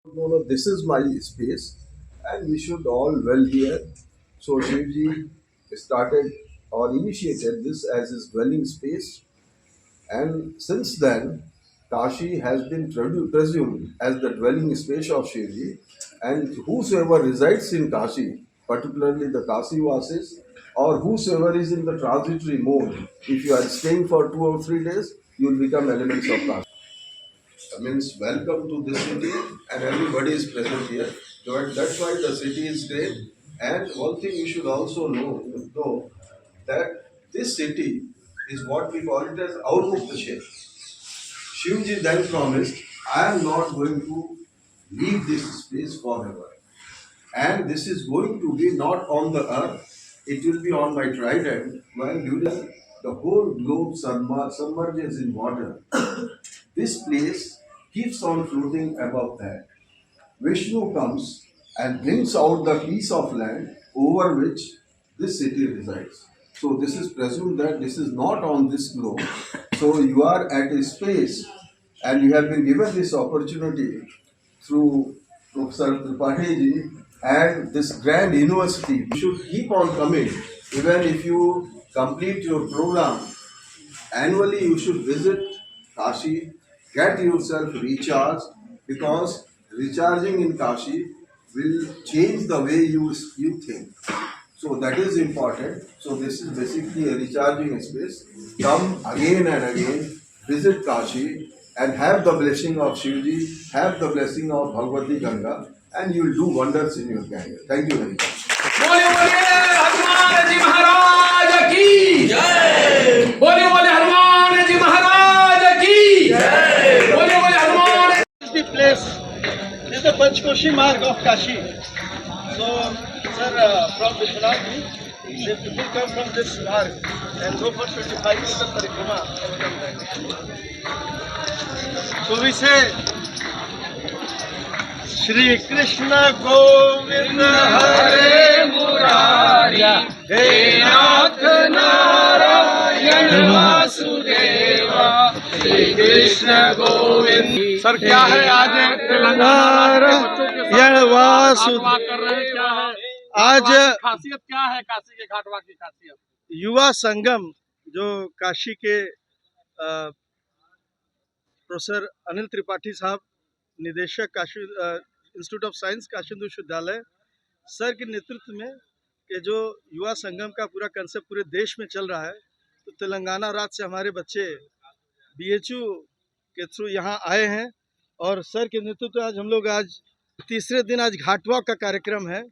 No, no, this is my space, and we should all well here. So Shivji started or initiated this as his dwelling space, and since then, Kashi has been presumed as the dwelling space of Shivji, and whosoever resides in Kashi, particularly the Kasivasis, or whosoever is in the transitory mode, if you are staying for 2 or 3 days, you will become elements of Kashi. Means welcome to this city, and everybody is present here. So that's why the city is great. And one thing you should also know that this city is what we call it as Aurmukta Kshetra. Shivji then promised, I am not going to leave this space forever. And this is going to be not on the earth, it will be on my trident when during the whole globe submerges in water. This place keeps on floating above that. Vishnu comes and brings out the piece of land over which this city resides. So this is presumed that this is not on this globe. So you are at a space and you have been given this opportunity through Professor Tripathi ji and this grand university. You should keep on coming. Even if you complete your program, annually you should visit Kashi, get yourself recharged, because recharging in Kashi will change the way you think. So that is important. So this is basically a recharging space. Come again and again, visit Kashi and have the blessing of Shivji, have the blessing of Bhagavati Ganga, and you will do wonders in your career. Thank you very much. बोले बोले हनुमान जी महाराज की जय। बोले बोले हनुमान जी महाराज की जय। बोले बोले Hanuman. The place is the Panchkoshi Marg of Kashi. So, sir, from Vishwanath, the people come from this marg and go for 25 years of parikrama. So we say, Shri Krishna Govinda Hare Murari, He Nath Narayan Vasudeva, Shri Krishna Govinda. Sir क्या है आज तेलंगाना वासुदेव कर रहे हैं, क्या है आज खासियत, क्या है काशी के घाटवा की खासियत? युवा संगम जो काशी के प्रोफेसर अनिल त्रिपाठी साहब, निदेशक Kashi institute of science Kashi विश्वविद्यालय सर के नेतृत्व में ये जो युवा संगम का पूरा कंसेप्ट पूरे देश में चल रहा है, तो तेलंगाना राज्य से हमारे बच्चे BHU के थ्रू यहाँ आए हैं और सर के नेतृत्व आज हम लोग आज तीसरे दिन आज घाट वॉक का कार्यक्रम है,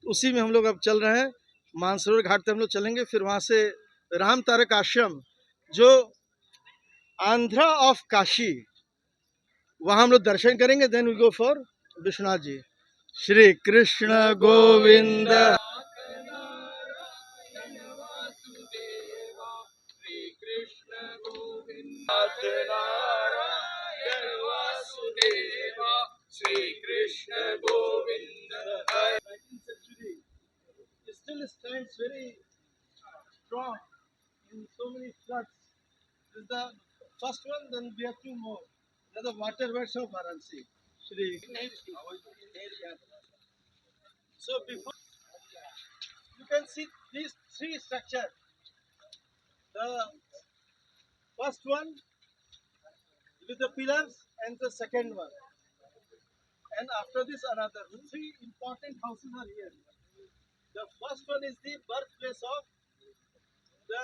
उसी में हम लोग अब चल रहे हैं। मानसरोवर घाट पे हम लोग चलेंगे, फिर वहाँ से राम तारक आश्रम जो आंध्रा ऑफ काशी, वहाँ हम लोग दर्शन करेंगे। Then we go for Vishwanath ji. Shri Krishna Govind. Shri Krishna Govinda. 19th century, it still stands very strong in so many floods. This is the first one, then we have two more. They are the waterworks of Varanasi. Shri. So before you can see these three structures. The first one with the pillars and the second one. And after this another. Three important houses are here. The first one is the birthplace of the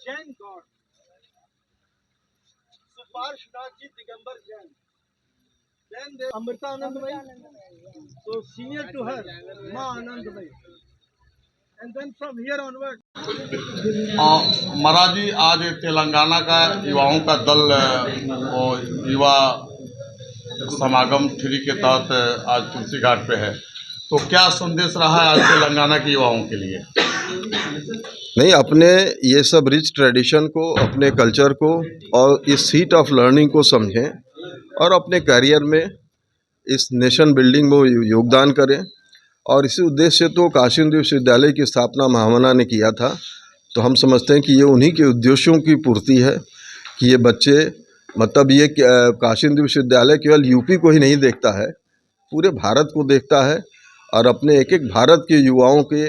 Jain god, Suparshnathji Digambar Jain. Then there is Amrita Anandamayi, so senior to her, Ma Anandamayi. And then from here onward. महाराज जी, आज तेलंगाना का युवाओं का दल और युवा समागम 3 के तहत आज तुलसी घाट पे है, तो क्या संदेश रहा है आज तेलंगाना के युवाओं के लिए? नहीं, अपने ये सब रिच ट्रेडिशन को, अपने कल्चर को और इस सीट ऑफ लर्निंग को समझें और अपने करियर में इस नेशन बिल्डिंग में योगदान करें। और इसी उद्देश्य से तो काशी हिंदू विश्वविद्यालय की स्थापना महामना ने किया था। तो हम समझते हैं कि ये उन्हीं के उद्देश्यों की पूर्ति है कि ये बच्चे, मतलब ये काशी हिंदू विश्वविद्यालय केवल यूपी को ही नहीं देखता है, पूरे भारत को देखता है और अपने एक एक भारत के युवाओं के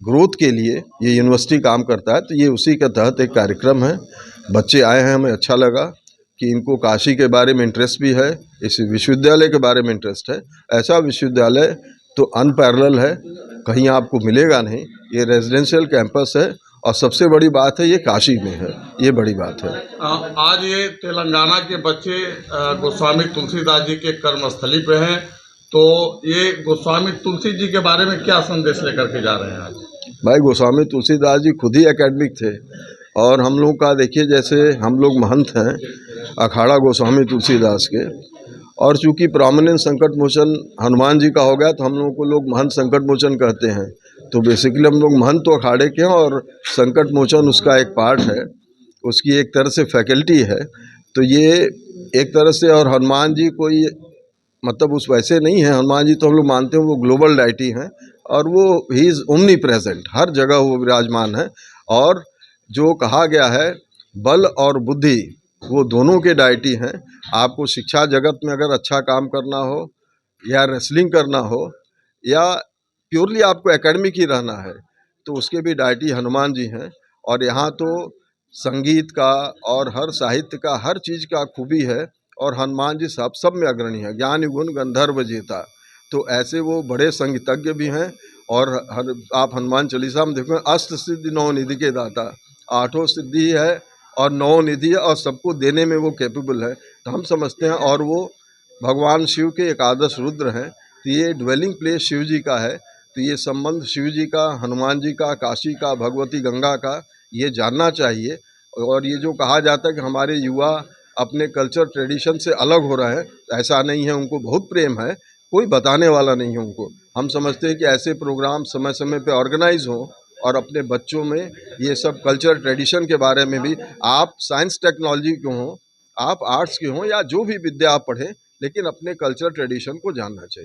ग्रोथ के लिए ये यूनिवर्सिटी काम करता है। तो ये उसी के तहत एक कार्यक्रम है। बच्चे आए हैं, हमें अच्छा लगा कि इनको काशी के बारे में इंटरेस्ट भी है, इस विश्वविद्यालय के बारे में इंटरेस्ट है। ऐसा विश्वविद्यालय तो अनपैरेलल है, कहीं आपको मिलेगा नहीं। ये रेजिडेंशियल कैंपस है और सबसे बड़ी बात है ये काशी में है, ये बड़ी बात है। आज ये तेलंगाना के बच्चे गोस्वामी तुलसीदास जी के कर्मस्थली पे हैं, तो ये गोस्वामी तुलसी जी के बारे में क्या संदेश लेकर के जा रहे हैं आज? भाई गोस्वामी तुलसीदास जी खुद ही एकेडमिक थे और हम लोग का देखिए, जैसे हम लोग महंत हैं अखाड़ा गोस्वामी तुलसीदास के, और चूंकि प्रोमिनेंट संकट मोचन हनुमान जी का हो गया तो हम लोगों को लोग महंत संकट मोचन कहते हैं। तो बेसिकली हम लोग महंत तो अखाड़े के हैं और संकट मोचन उसका एक पार्ट है, उसकी एक तरह से फैकल्टी है। तो ये एक तरह से, और हनुमान जी कोई मतलब उस वैसे नहीं है, हनुमान जी तो हम लोग मानते हैं वो ग्लोबल डाइटी हैं और वो ही इज़ ओमनी प्रेजेंट, हर जगह वो विराजमान है। और जो कहा गया है बल और बुद्धि वो दोनों के डाइटी हैं। आपको शिक्षा जगत में अगर अच्छा काम करना हो या रेसलिंग करना हो या प्योरली आपको एकेडमिक ही रहना है तो उसके भी डाइटी हनुमान जी हैं। और यहाँ तो संगीत का और हर साहित्य का हर चीज़ का खूबी है और हनुमान जी सब में अग्रणी है, ज्ञान गुण गंधर्व जेता। तो ऐसे वो बड़े संगीतज्ञ भी हैं। और आप हनुमान चालीसा में देखो, अष्ट सिद्धि नौ निधि के दाता, 8 सिद्धि है और 9 निधि है और सबको देने में वो कैपेबल है। तो हम समझते हैं, और वो भगवान शिव के एकादश रुद्र हैं, तो ये ड्वेलिंग प्लेस शिव जी का है। तो ये संबंध शिव जी का, हनुमान जी का, काशी का, भगवती गंगा का, ये जानना चाहिए। और ये जो कहा जाता है कि हमारे युवा अपने कल्चर ट्रेडिशन से अलग हो रहे हैं, ऐसा नहीं है, उनको बहुत प्रेम है, कोई बताने वाला नहीं है उनको। हम समझते हैं कि ऐसे प्रोग्राम समय समय पे ऑर्गेनाइज हों और अपने बच्चों में ये सब कल्चर ट्रेडिशन के बारे में भी, आप साइंस टेक्नोलॉजी के हों, आप आर्ट्स के हों या जो भी विद्या आप पढ़ें, लेकिन अपने कल्चर ट्रेडिशन को जानना चाहिए।